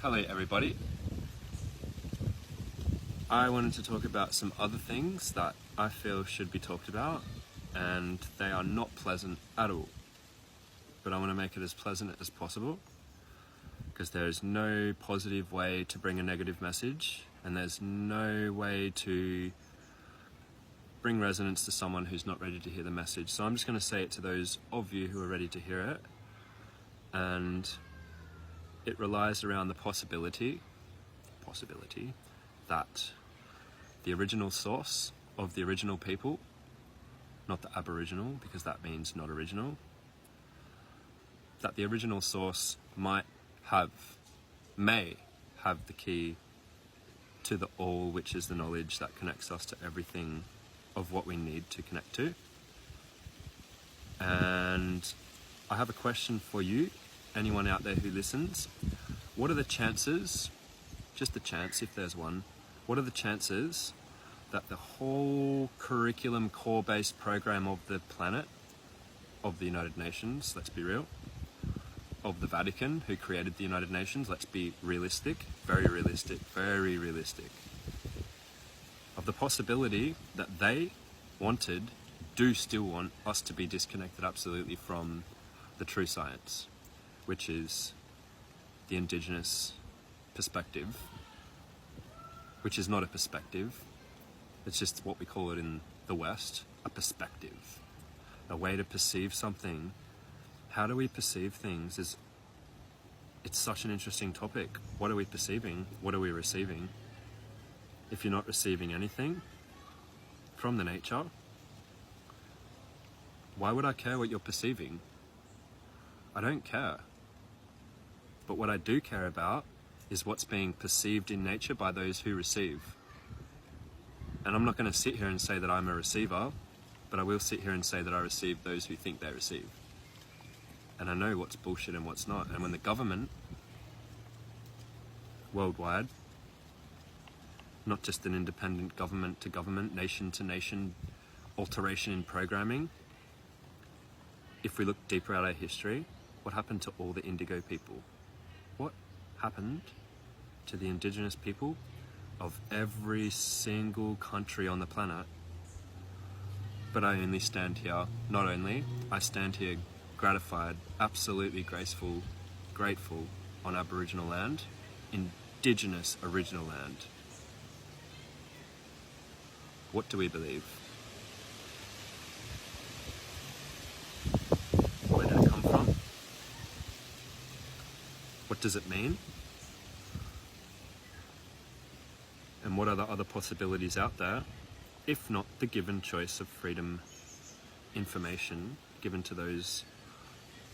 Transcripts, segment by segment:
Hello everybody. I wanted to talk about some other things that I feel should be talked about, and they are not pleasant at all. But I want to make it as pleasant as possible, because there is no positive way to bring a negative message, and there's no way to bring resonance to someone who's not ready to hear the message. So I'm just going to say it to those of you who are ready to hear it, and it relies around the possibility that the original source of the original people, not the Aboriginal, because that means not original, that the original source may have the key to the all, which is the knowledge that connects us to everything of what we need to connect to. And I have a question for you, anyone out there who listens. What are the chances, just a chance if there's one, what are the chances that the whole curriculum core-based program of the planet, of the United Nations, let's be real, of the Vatican, who created the United Nations, let's be realistic, very realistic, of the possibility that they do still want us to be disconnected absolutely from the true science, which is the Indigenous perspective, which is not a perspective, it's just what we call it in the West, a perspective, a way to perceive something. How do we perceive things? It's such an interesting topic. What are we perceiving? What are we receiving? If you're not receiving anything from the nature, why would I care what you're perceiving? I don't care. But what I do care about is what's being perceived in nature by those who receive. And I'm not going to sit here and say that I'm a receiver, but I will sit here and say that I receive those who think they receive. And I know what's bullshit and what's not. And when the government, worldwide, not just an independent government to government, nation to nation alteration in programming, if we look deeper at our history, what happened to all the indigo people? What happened to the Indigenous people of every single country on the planet? But I only stand here, I stand here gratified, absolutely grateful on Aboriginal land, Indigenous original land. What do we believe? Where did it come from? What does it mean? And what are the other possibilities out there, if not the given choice of freedom information given to those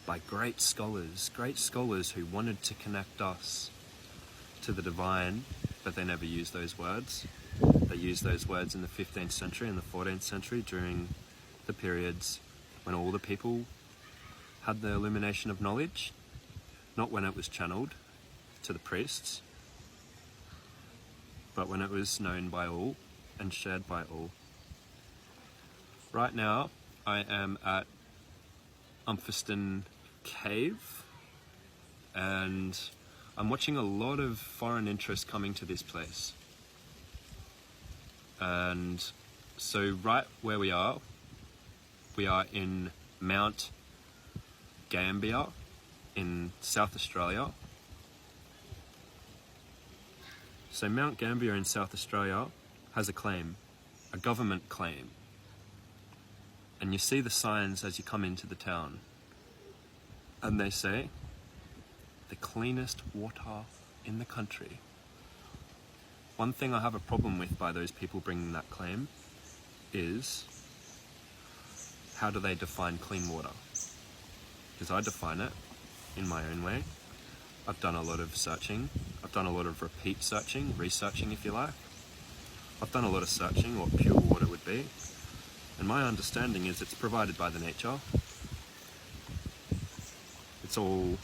by great scholars who wanted to connect us to the divine, but they never used those words. They used those words in the 15th century and the 14th century during the periods when all the people had the illumination of knowledge, not when it was channeled to the priests, but when it was known by all and shared by all. Right now, I am at Umfiston Cave, and I'm watching a lot of foreign interest coming to this place. And so right where we are in Mount Gambier in South Australia. So Mount Gambier in South Australia has a claim, a government claim. And you see the signs as you come into the town. And they say, the cleanest water in the country. One thing I have a problem with by those people bringing that claim is, how do they define clean water? Because I define it in my own way. I've done a lot of searching. I've done a lot of repeat searching, researching if you like. I've done a lot of searching what pure water would be. And my understanding is it's provided by the nature. It's all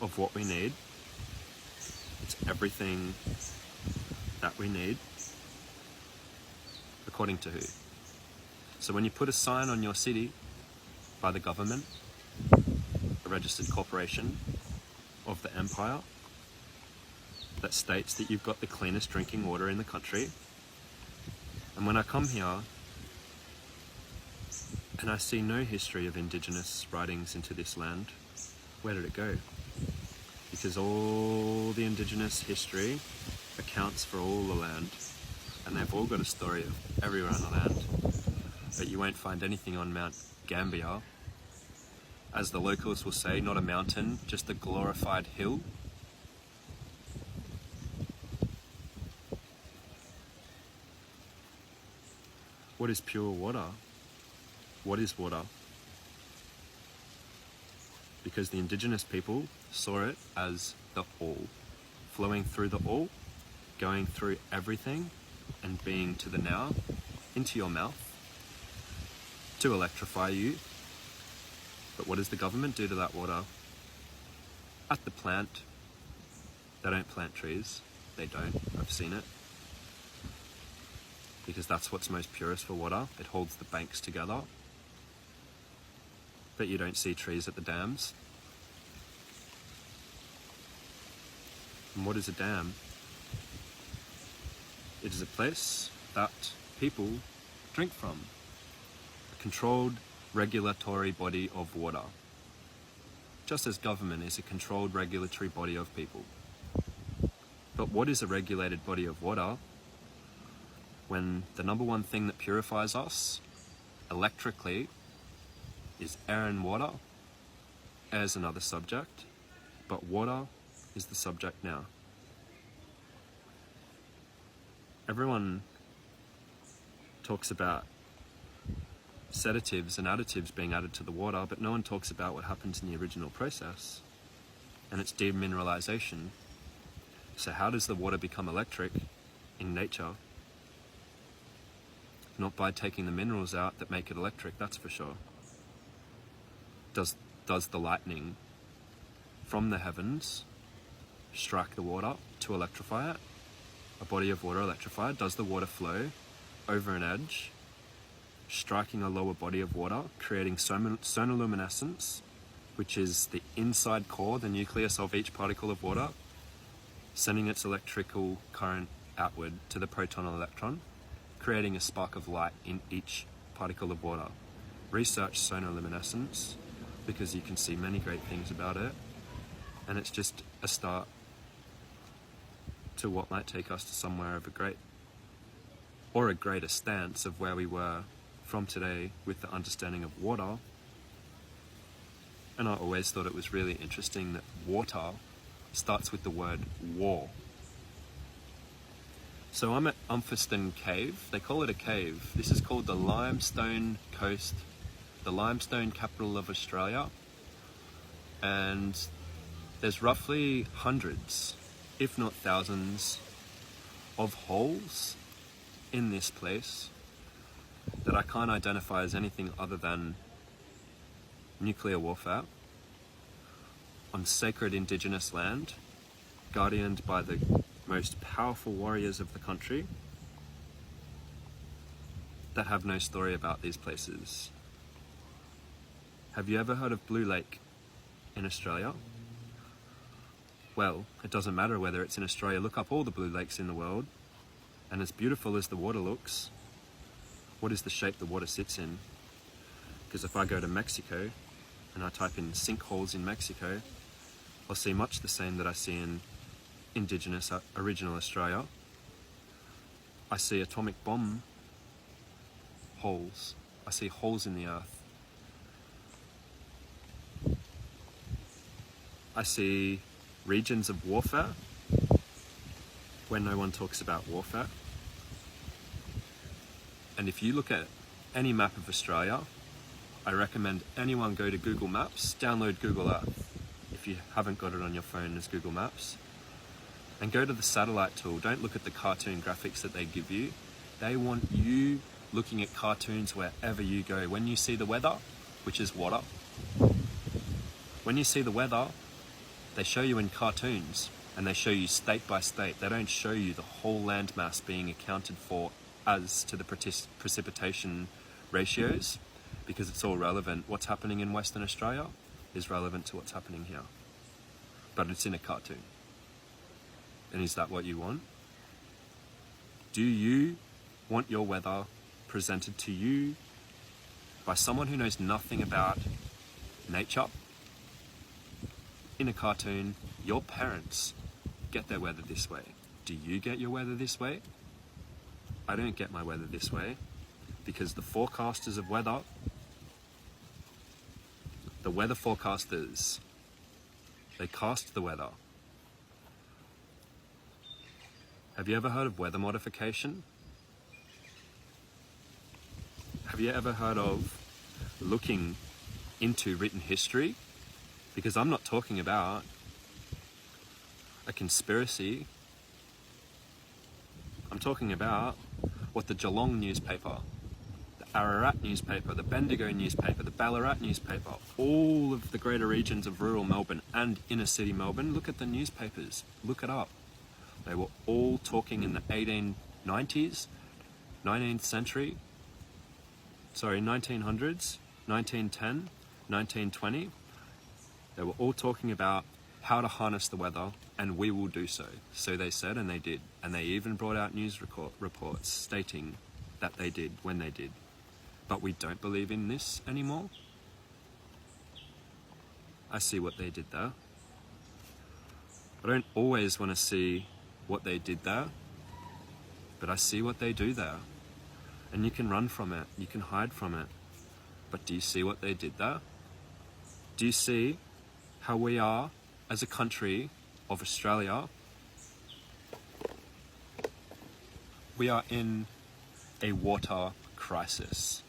of what we need. It's everything that we need, according to who? So when you put a sign on your city by the government, a registered corporation of of the empire that states that you've got the cleanest drinking water in the country. And when I come here and I see no history of Indigenous writings into this land, where did it go? Because all the Indigenous history accounts for all the land, and they've all got a story of everywhere on the land. But you won't find anything on Mount Gambier, as the locals will say, not a mountain, just a glorified hill. What is pure water? What is water? Because the Indigenous people saw it as the all, flowing through the all, going through everything, and being to the now, into your mouth, to electrify you. But what does the government do to that water? At the plant, they don't plant trees. They don't. I've seen it. Because that's what's most purest for water. It holds the banks together. But you don't see trees at the dams. And what is a dam? It is a place that people drink from. A controlled regulatory body of water. Just as government is a controlled regulatory body of people. But what is a regulated body of water when the number one thing that purifies us electrically is air and water? Air is another subject, but water is the subject now. Everyone talks about sedatives and additives being added to the water, but no one talks about what happens in the original process, and it's demineralization. So how does the water become electric in nature? Not by taking the minerals out that make it electric, that's for sure. Does the lightning from the heavens strike the water to electrify it? A body of water electrified? Does the water flow over an edge, striking a lower body of water, creating sonoluminescence, which is the inside core, the nucleus of each particle of water, sending its electrical current outward to the proton or electron, creating a spark of light in each particle of water. Research sonoluminescence because you can see many great things about it, and it's just a start to what might take us to somewhere of a greater stance of where we were from today with the understanding of water. And I always thought it was really interesting that water starts with the word war. So I'm at Umfeston Cave. They call it a cave. This is called the Limestone Coast, the limestone capital of Australia. And there's roughly hundreds, if not thousands, of holes in this place that I can't identify as anything other than nuclear warfare on sacred Indigenous land, guardianed by the most powerful warriors of the country that have no story about these places. Have you ever heard of Blue Lake in Australia? Well, it doesn't matter whether it's in Australia. Look up all the blue lakes in the world, and as beautiful as the water looks, what is the shape the water sits in? Because if I go to Mexico and I type in sinkholes in Mexico, I'll see much the same that I see in Indigenous Aboriginal Australia. I see atomic bomb holes. I see holes in the earth. I see regions of warfare where no one talks about warfare. And if you look at any map of Australia, I recommend anyone go to Google Maps, download Google Earth if you haven't got it on your phone as Google Maps, and go to the satellite tool. Don't look at the cartoon graphics that they give you. They want you looking at cartoons wherever you go. When you see the weather, which is water, when you see the weather, they show you in cartoons, and they show you state by state. They don't show you the whole landmass being accounted for as to the precipitation ratios, because it's all relevant. What's happening in Western Australia is relevant to what's happening here. but it's in a cartoon. And is that what you want? Do you want your weather presented to you by someone who knows nothing about nature? In a cartoon, your parents get their weather this way. Do you get your weather this way? I don't get my weather this way because the forecasters of weather, the weather forecasters, they cast the weather. Have you ever heard of weather modification? Have you ever heard of looking into written history? Because I'm not talking about a conspiracy. I'm talking about what the Geelong newspaper, the Ararat newspaper, the Bendigo newspaper, the Ballarat newspaper, all of the greater regions of rural Melbourne and inner city Melbourne, look at the newspapers, look it up. They were all talking in the 1890s, 19th century, 1900s, 1910, 1920. They were all talking about how to harness the weather, and we will do so. So they said, and they did. And they even brought out news reports stating that they did when they did. But we don't believe in this anymore. I see what they did there. I don't always want to see what they did there, but I see what they do there. And you can run from it, you can hide from it. But do you see what they did there? Do you see how we are, as a country of Australia, we are in a water crisis.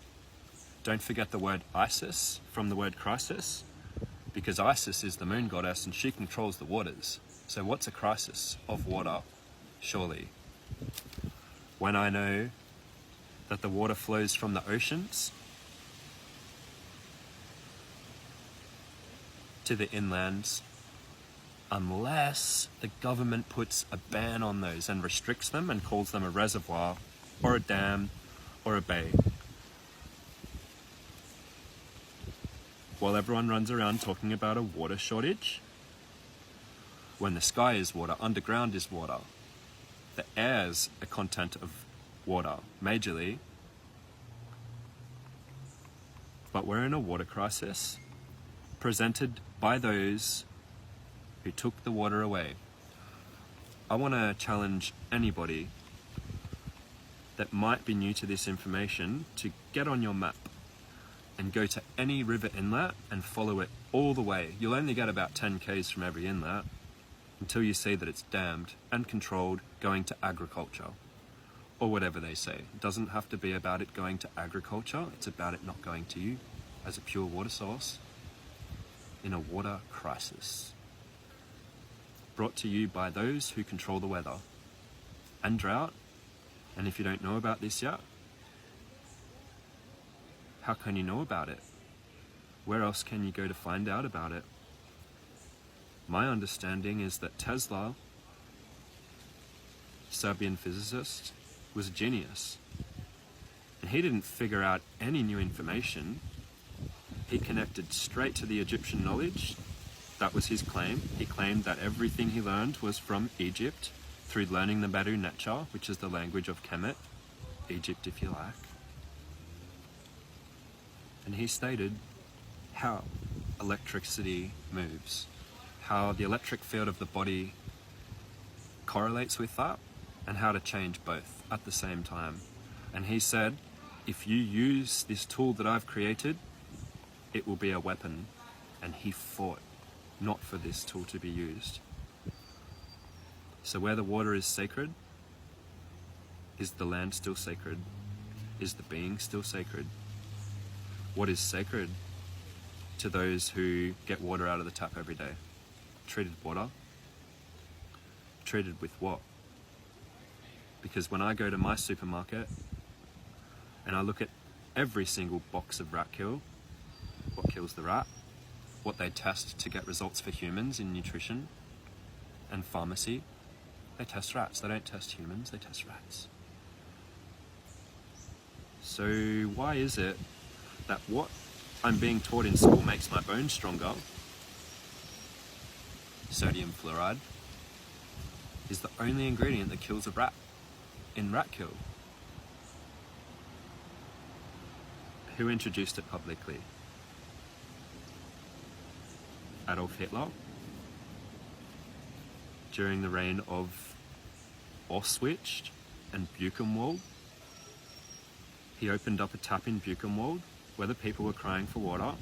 Don't forget the word ISIS from the word crisis, because Isis is the moon goddess and she controls the waters. So what's a crisis of water, surely? When I know that the water flows from the oceans to the inlands, unless the government puts a ban on those and restricts them and calls them a reservoir or a dam or a bay. While everyone runs around talking about a water shortage, when the sky is water, underground is water, the air's a content of water, majorly. But we're in a water crisis presented by those who took the water away. I want to challenge anybody that might be new to this information to get on your map and go to any river inlet and follow it all the way. You'll only get about 10 k's from every inlet until you see that it's dammed and controlled going to agriculture, or whatever they say. It doesn't have to be about it going to agriculture, it's about it not going to you as a pure water source in a water crisis. Brought to you by those who control the weather and drought. And if you don't know about this yet, how can you know about it? Where else can you go to find out about it? My understanding is that Tesla, Serbian physicist, was a genius. And he didn't figure out any new information. He connected straight to the Egyptian knowledge. That was his claim. He claimed that everything he learned was from Egypt through learning the Badu Netcha, which is the language of Kemet, Egypt if you like. And he stated how electricity moves, how the electric field of the body correlates with that, and how to change both at the same time. And he said, if you use this tool that I've created, it will be a weapon. And he fought not for this tool to be used. So where the water is sacred, is the land still sacred? Is the being still sacred? What is sacred to those who get water out of the tap every day? Treated water? Treated with what? Because when I go to my supermarket and I look at every single box of rat kill, what kills the rat, what they test to get results for humans in nutrition and pharmacy, they test rats. They don't test humans, they test rats. So why is it that what I'm being taught in school makes my bones stronger, sodium fluoride, is the only ingredient that kills a rat in rat kill. Who introduced it publicly? Adolf Hitler, during the reign of Auschwitz and Buchenwald. He opened up a tap in Buchenwald where the people were crying for water.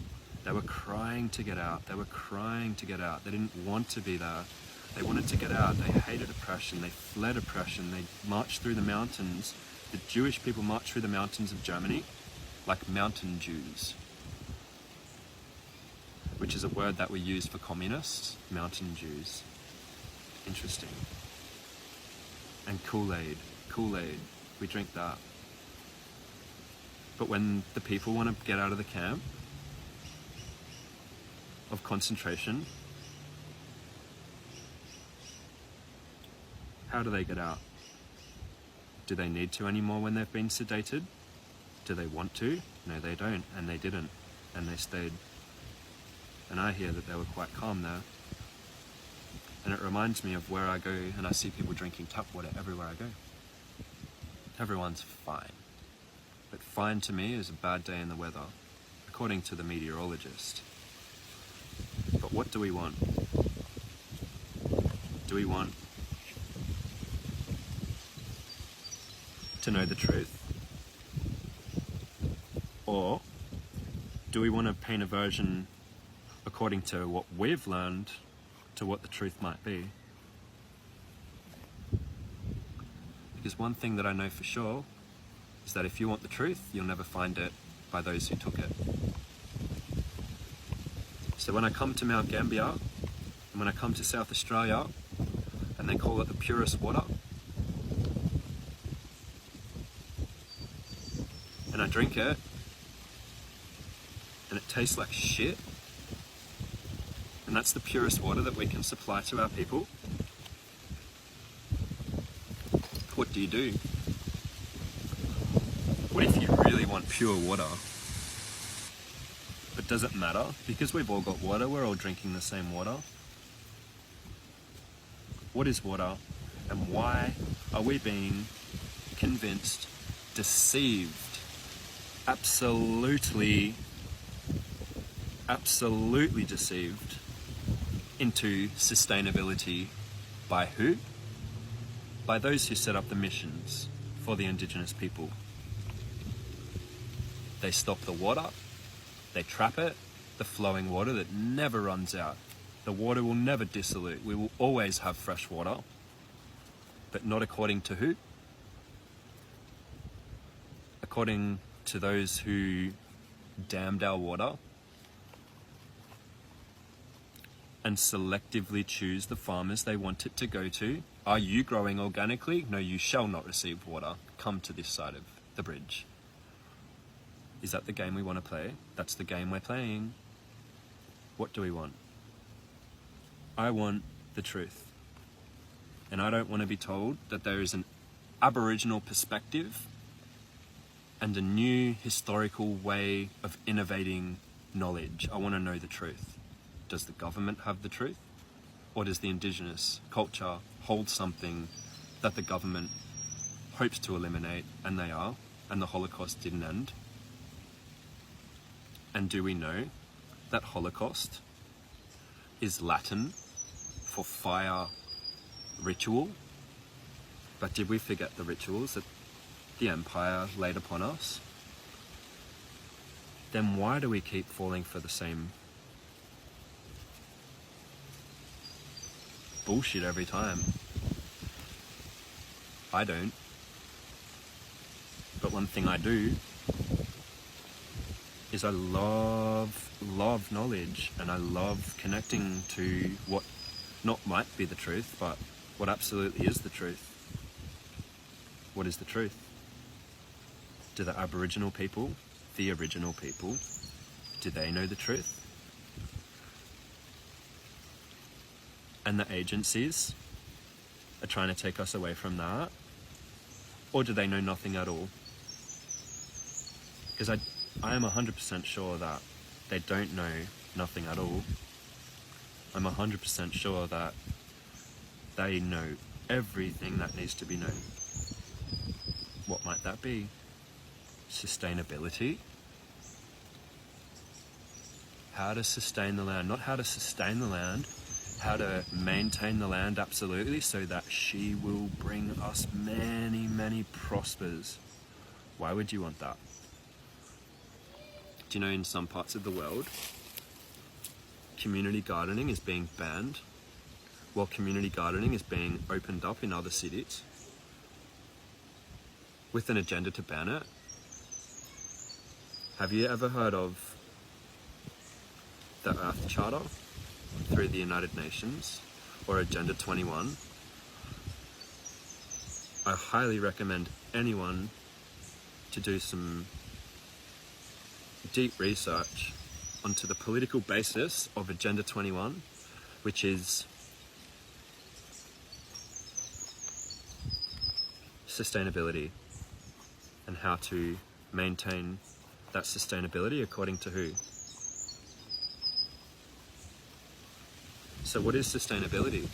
They were crying to get out. They were crying to get out. They didn't want to be there. They wanted to get out. They hated oppression. They fled oppression. They marched through the mountains. The Jewish people marched through the mountains of Germany like mountain Jews, which is a word that we use for communists, mountain Jews. Interesting. And Kool-Aid, we drink that. But when the people want to get out of the camp of concentration, how do they get out? Do they need to anymore when they've been sedated? Do they want to? No, they don't, and they didn't, and they stayed. And I hear that they were quite calm there. And it reminds me of where I go and I see people drinking tap water everywhere I go. Everyone's fine. But fine to me is a bad day in the weather, according to the meteorologist. But what do we want? Do we want to know the truth? Or do we want to paint a version according to what we've learned to what the truth might be? Because one thing that I know for sure is that if you want the truth, you'll never find it by those who took it. So when I come to Mount Gambier, and when I come to South Australia, and they call it the purest water, and I drink it, and it tastes like shit, and that's the purest water that we can supply to our people, what do? What if you really want pure water? But does it matter? Because we've all got water, we're all drinking the same water. What is water? And why are we being convinced, deceived, absolutely deceived into sustainability by who? By those who set up the missions for the Indigenous people. They stop the water, they trap it, the flowing water that never runs out. The water will never dissolute. We will always have fresh water, but not according to who? According to those who dammed our water and selectively choose the farmers they want it to go to. Are you growing organically? No, you shall not receive water. Come to this side of the bridge. Is that the game we want to play? That's the game we're playing. What do we want? I want the truth. And I don't want to be told that there is an Aboriginal perspective and a new historical way of innovating knowledge. I want to know the truth. Does the government have the truth? Or does the Indigenous culture hold something that the government hopes to eliminate, and they are, and the Holocaust didn't end? And do we know that Holocaust is Latin for fire ritual? But did we forget the rituals that the Empire laid upon us? Then why do we keep falling for the same bullshit every time? I don't. But one thing I do is I love knowledge, and I love connecting to what not might be the truth, but what absolutely is the truth. What is the truth? Do the Aboriginal people, the original people, do they know the truth? And the agencies are trying to take us away from that? Or do they know nothing at all? Because I am 100% sure that they don't know nothing at all. I'm 100% sure that they know everything that needs to be known. What might that be? Sustainability? How to sustain the land, not how to sustain the land, how to maintain the land absolutely so that she will bring us many, many prospers. Why would you want that? Do you know in some parts of the world, community gardening is being banned while community gardening is being opened up in other cities with an agenda to ban it? Have you ever heard of the Earth Charter through the United Nations or Agenda 21? I highly recommend anyone to do some deep research onto the political basis of Agenda 21, which is sustainability and how to maintain that sustainability according to who. So what is sustainability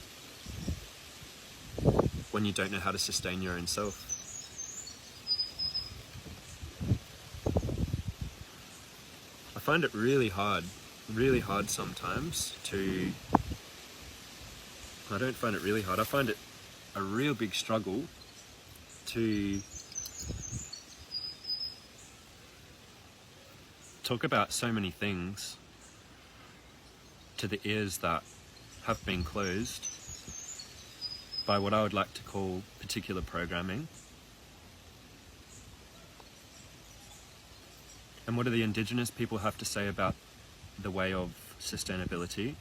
when you don't know how to sustain your own self? I find it really hard sometimes to... I don't find it really hard, I find it a real big struggle to talk about so many things to the ears that have been closed by what I would like to call particular programming. And what do the Indigenous people have to say about the way of sustainability?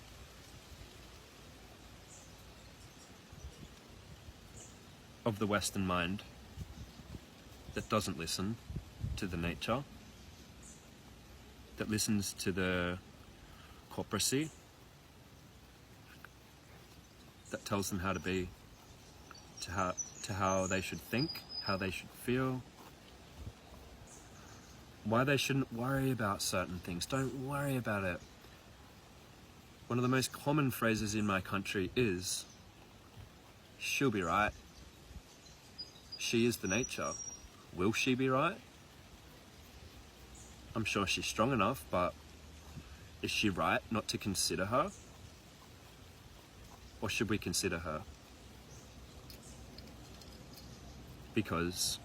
Of the Western mind that doesn't listen to the nature, that listens to the corporacy, that tells them how to be, to how they should think, how they should feel, why they shouldn't worry about certain things. Don't worry about it. One of the most common phrases in my country is, she'll be right. She is the nature. Will she be right? I'm sure she's strong enough, but is she right not to consider her? Or should we consider her? Because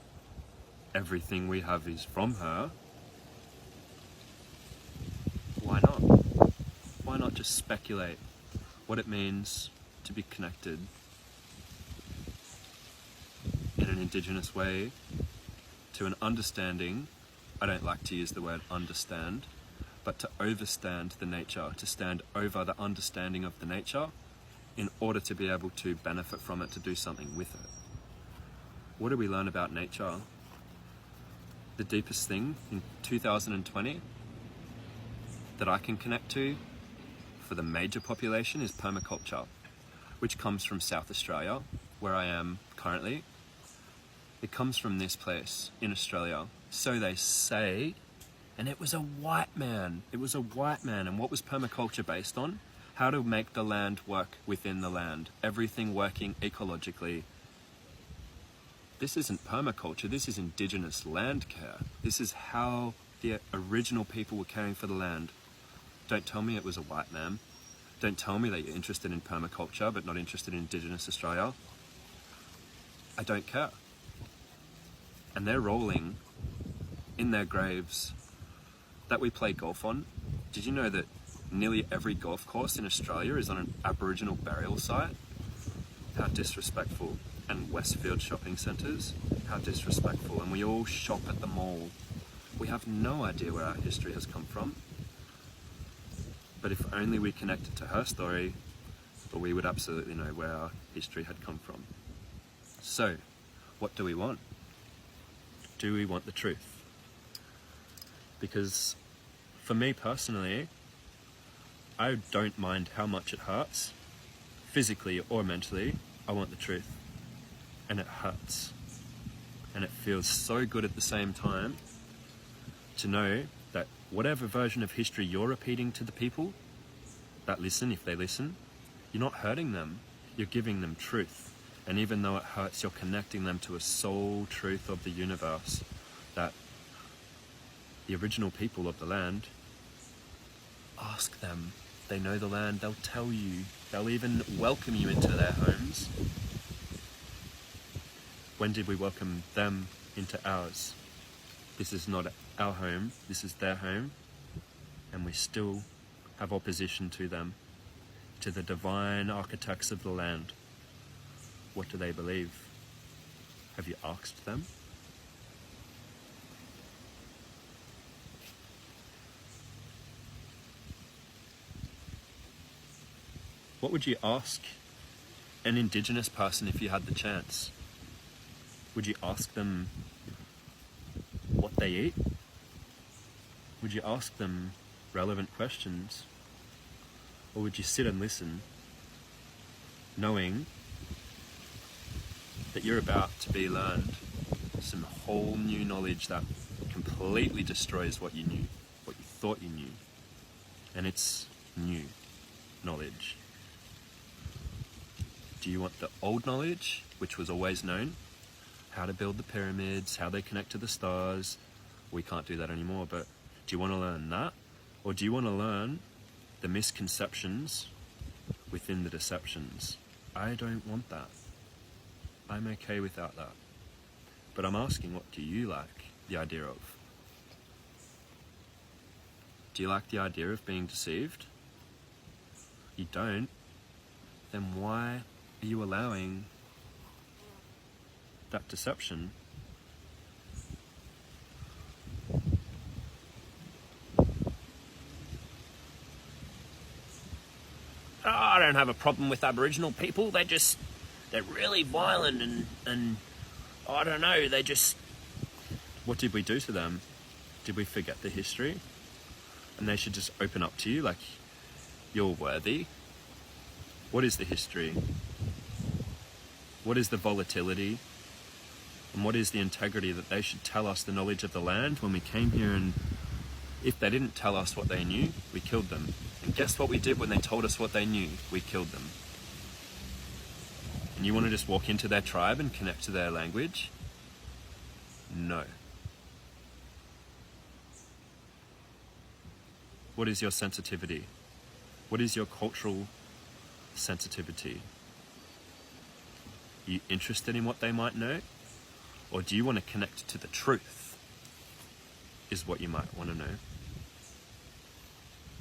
everything we have is from her. Why not? Why not just speculate what it means to be connected in an Indigenous way to an understanding? I don't like to use the word understand, but to overstand the nature, to stand over the understanding of the nature in order to be able to benefit from it, to do something with it. What do we learn about nature? The deepest thing in 2020 that I can connect to for the major population is permaculture, which comes from South Australia, where I am currently. It comes from this place in Australia, so they say, and it was a white man. It was a white man, and what was permaculture based on? How to make the land work within the land, everything working ecologically. This isn't permaculture, this is Indigenous land care. This is how the original people were caring for the land. Don't tell me it was a white man. Don't tell me that you're interested in permaculture but not interested in Indigenous Australia. I don't care. And they're rolling in their graves that we play golf on. Did you know that nearly every golf course in Australia is on an Aboriginal burial site? How disrespectful. And Westfield shopping centres, how disrespectful. And we all shop at the mall. We have no idea where our history has come from. But if only we connected to her story, well, we would absolutely know where our history had come from. So, what do we want? Do we want the truth? Because for me personally, I don't mind how much it hurts, physically or mentally. I want the truth. And it hurts. And it feels so good at the same time to know that whatever version of history you're repeating to the people that listen, if they listen, You're not hurting them, you're giving them truth. And even though it hurts, you're connecting them to a soul truth of the universe, that the original people of the land, ask them. They know the land, they'll tell you, they'll even welcome you into their homes. When did we welcome them into ours? This is not our home, this is their home, and we still have opposition to them, to the divine architects of the land. What do they believe? Have you asked them? What would you ask an Indigenous person if you had the chance? Would you ask them what they eat? Would you ask them relevant questions? Or would you sit and listen, knowing that you're about to be learned some whole new knowledge that completely destroys what you knew, what you thought you knew? And it's new knowledge. Do you want the old knowledge, which was always known? How to build the pyramids, how they connect to the stars. We can't do that anymore, but do you want to learn that? Or do you want to learn the misconceptions within the deceptions? I don't want that. I'm okay without that. But I'm asking, what do you like the idea of? Do you like the idea of being deceived? You don't? Then why are you allowing that deception? I don't have a problem with Aboriginal people. They're really violent and I don't know, they just... What did we do to them? Did we forget the history? And they should just open up to you like you're worthy? What is the history? What is the volatility? And what is the integrity that they should tell us the knowledge of the land when we came here? And if they didn't tell us what they knew, we killed them. And guess what we did when they told us what they knew? We killed them. And you want to just walk into their tribe and connect to their language? No. What is your sensitivity? What is your cultural sensitivity? Are you interested in what they might know? Or do you want to connect to the truth? Is what you might want to know.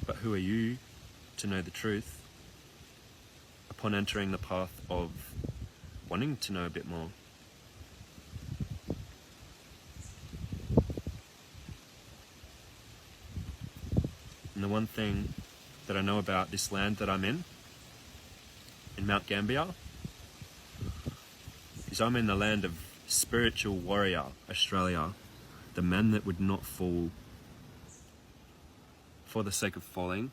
But who are you to know the truth upon entering the path of wanting to know a bit more? And the one thing that I know about this land that I'm in Mount Gambier, is I'm in the land of spiritual warrior Australia, the man that would not fall for the sake of falling.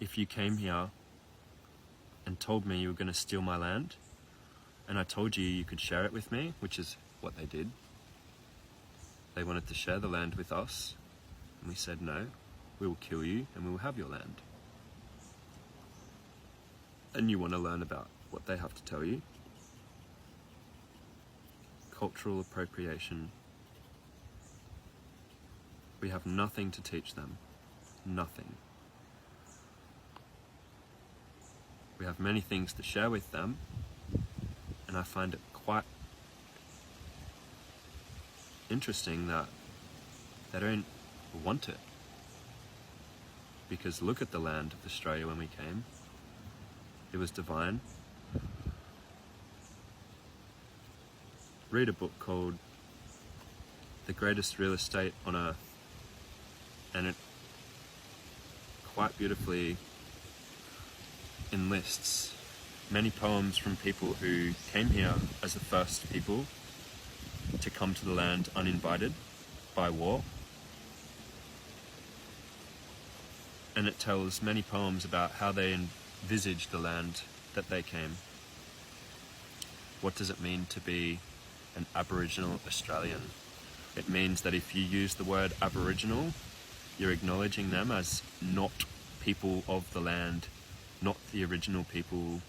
If you came here and told me you were going to steal my land, and I told you you could share it with me, which is what they did. They wanted to share the land with us, and we said no, we will kill you and we will have your land. And you want to learn about what they have to tell you. Cultural appropriation. We have nothing to teach them. Nothing. We have many things to share with them, and I find it quite interesting that they don't want it. Because look at the land of Australia when we came. It was divine. Read a book called The Greatest Real Estate on Earth, and it quite beautifully enlists many poems from people who came here as the first people to come to the land uninvited by war. And it tells many poems about how they envisaged the land that they came. What does it mean to be an Aboriginal Australian? It means that if you use the word Aboriginal, You're acknowledging them as not people of the land, not the original people.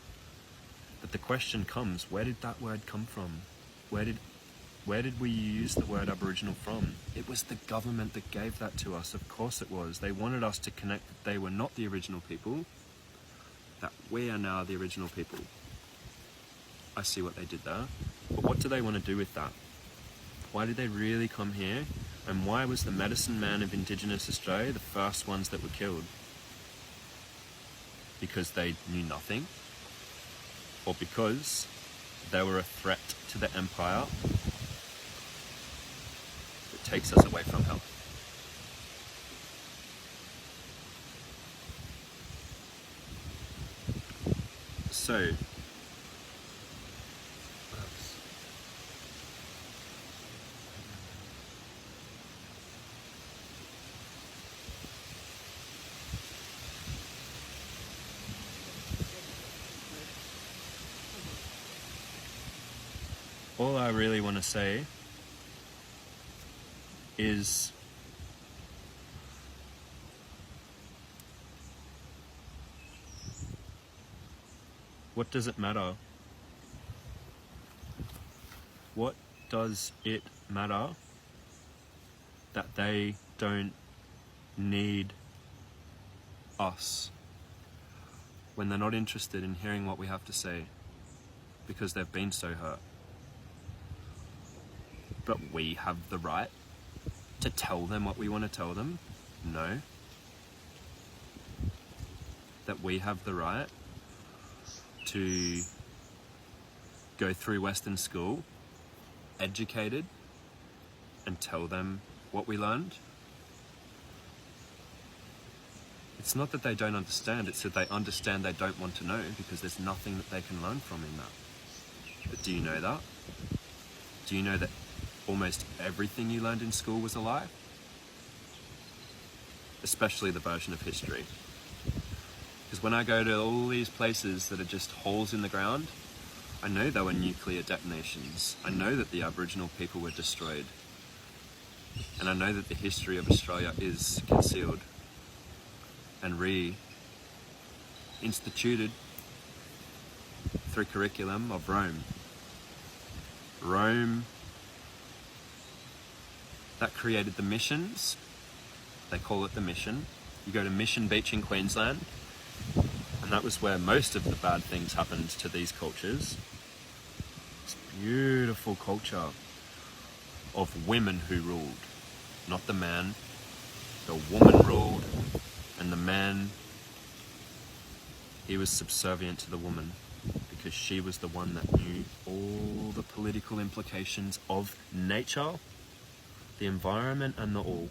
But the question comes, where did that word come from? Where did we use the word Aboriginal from? It was the government that gave that to us. Of course it was. They wanted us to connect that they were not the original people, that we are now the original people. I see what they did there. But what do they want to do with that? Why did they really come here? And why was the medicine man of Indigenous Australia the first ones that were killed? Because they knew nothing? Or because they were a threat to the empire that takes us away from health? So, all I really want to say is what does it matter? What does it matter that they don't need us when they're not interested in hearing what we have to say because they've been so hurt? But we have the right to tell them what we want to tell them? No. That we have the right to go through Western school, educated, and tell them what we learned? It's not that they don't understand, it's that they understand they don't want to know because there's nothing that they can learn from in that. But do you know that? Do you know that almost everything you learned in school was a lie? Especially the version of history. Because when I go to all these places that are just holes in the ground, I know there were nuclear detonations. I know that the Aboriginal people were destroyed. And I know that the history of Australia is concealed and re-instituted through curriculum of Rome. Rome, that created the missions. They call it the mission. You go to Mission Beach in Queensland, and that was where most of the bad things happened to these cultures. This beautiful culture of women who ruled, not the man. The woman ruled, and the man, he was subservient to the woman because she was the one that knew all the political implications of nature, the environment, and the all.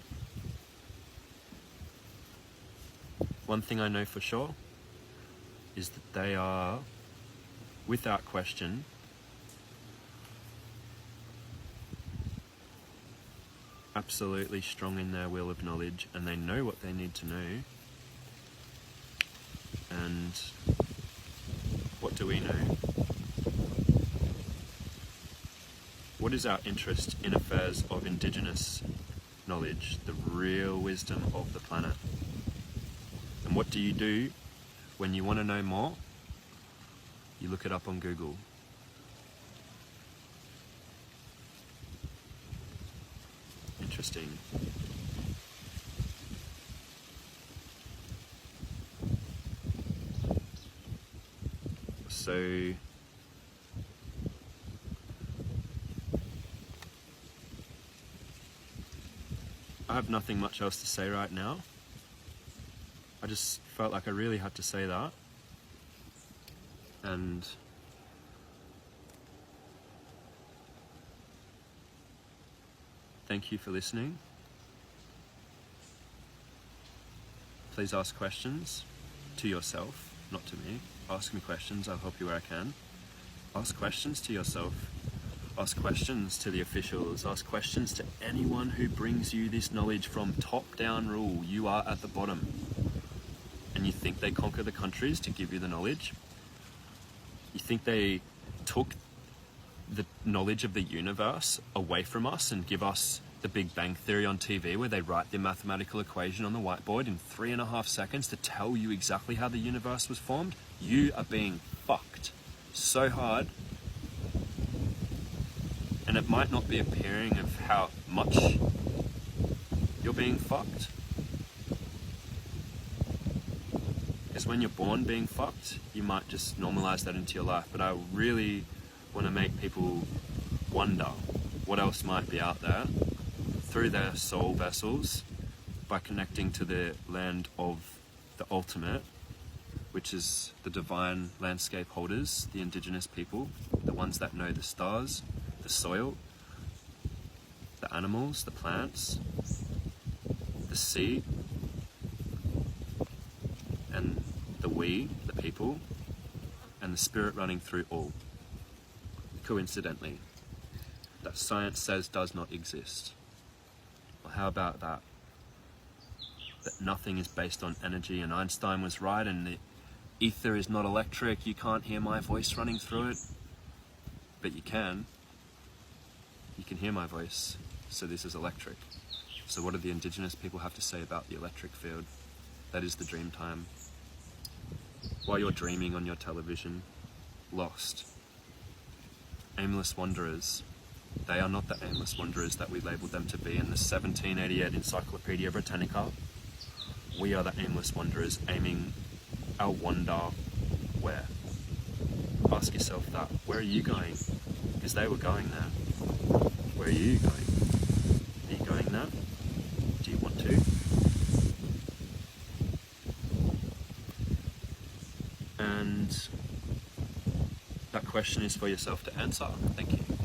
One thing I know for sure is that they are, without question, absolutely strong in their will of knowledge, and they know what they need to know. And what do we know? What is our interest in affairs of Indigenous knowledge, the real wisdom of the planet? And what do you do when you want to know more? You look it up on Google. Interesting. So I have nothing much else to say right now. I just felt like I really had to say that. And thank you for listening. Please ask questions to yourself, not to me. Ask me questions, I'll help you where I can. Ask questions to yourself. Ask questions to the officials. Ask questions to anyone who brings you this knowledge from top-down rule. You are at the bottom. And you think they conquer the countries to give you the knowledge? You think they took the knowledge of the universe away from us and give us The Big Bang Theory on TV, where they write the mathematical equation on the whiteboard in 3.5 seconds to tell you exactly how the universe was formed, you are being fucked so hard. And it might not be appearing of how much you're being fucked. Because when you're born being fucked, you might just normalize that into your life. But I really want to make people wonder what else might be out there through their soul vessels by connecting to the land of the ultimate, which is the divine landscape holders, the indigenous people, the ones that know the stars, the soil, the animals, the plants, the sea, and the we, the people, and the spirit running through all. Coincidentally, that science says does not exist. Well, how about that? That nothing is based on energy, and Einstein was right, and the ether is not electric. You can't hear my voice running through it, but you can. You can hear my voice, so this is electric. So what do the indigenous people have to say about the electric field? That is the dream time. While you're dreaming on your television, lost, aimless wanderers, they are not the aimless wanderers that we labelled them to be in the 1788 Encyclopedia Britannica. We are the aimless wanderers aiming our wander where? Ask yourself that. Where are you going? Because they were going there. Where are you going? Are you going there? Do you want to? And that question is for yourself to answer. Thank you.